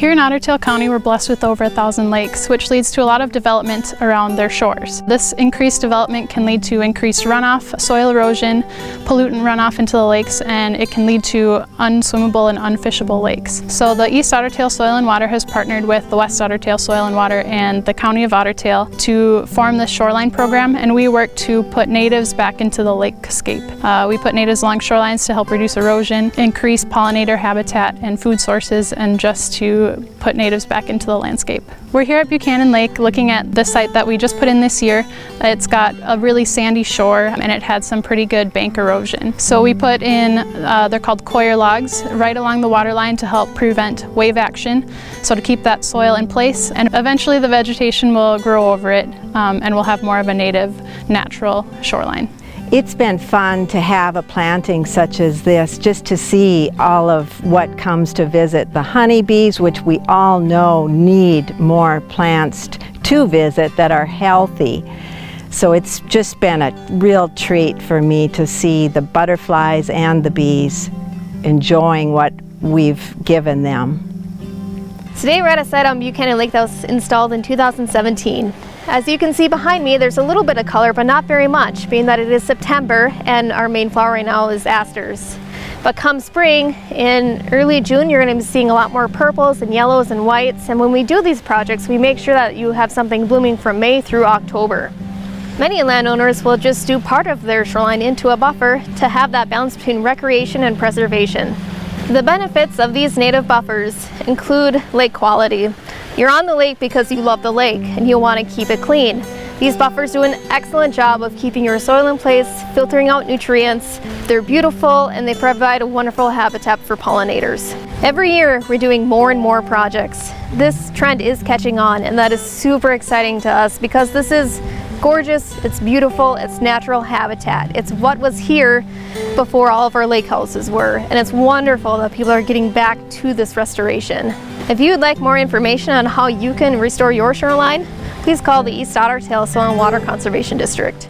Here in Otter Tail County, we're blessed with over 1,000 lakes, which leads to a lot of development around their shores. This increased development can lead to increased runoff, soil erosion, pollutant runoff into the lakes, and it can lead to unswimmable and unfishable lakes. So the East Otter Tail Soil and Water has partnered with the West Otter Tail Soil and Water and the County of Otter Tail to form this shoreline program, and we work to put natives back into the lakescape. We put natives along shorelines to help reduce erosion, increase pollinator habitat and food sources, and just to put natives back into the landscape. We're here at Buchanan Lake looking at the site that we just put in this year. It's got a really sandy shore and it had some pretty good bank erosion. So we put in, they're called coir logs, right along the water line to help prevent wave action, so to keep that soil in place, and eventually the vegetation will grow over it and we'll have more of a native, natural shoreline. It's been fun to have a planting such as this, just to see all of what comes to visit. The honeybees, which we all know need more plants to visit that are healthy. So it's just been a real treat for me to see the butterflies and the bees enjoying what we've given them. Today we're at a site on Buchanan Lake that was installed in 2017. As you can see behind me, there's a little bit of color, but not very much, being that it is September and our main flower right now is asters. But come spring, in early June, you're going to be seeing a lot more purples and yellows and whites. And when we do these projects, we make sure that you have something blooming from May through October. Many landowners will just do part of their shoreline into a buffer to have that balance between recreation and preservation. The benefits of these native buffers include lake quality. You're on the lake because you love the lake and you want to keep it clean. These buffers do an excellent job of keeping your soil in place, filtering out nutrients. They're beautiful and they provide a wonderful habitat for pollinators. Every year we're doing more and more projects. This trend is catching on, and that is super exciting to us because this is gorgeous, it's beautiful, it's natural habitat. It's what was here before all of our lake houses were, and it's wonderful that people are getting back to this restoration. If you would like more information on how you can restore your shoreline, please call the East Otter Tail Soil and Water Conservation District.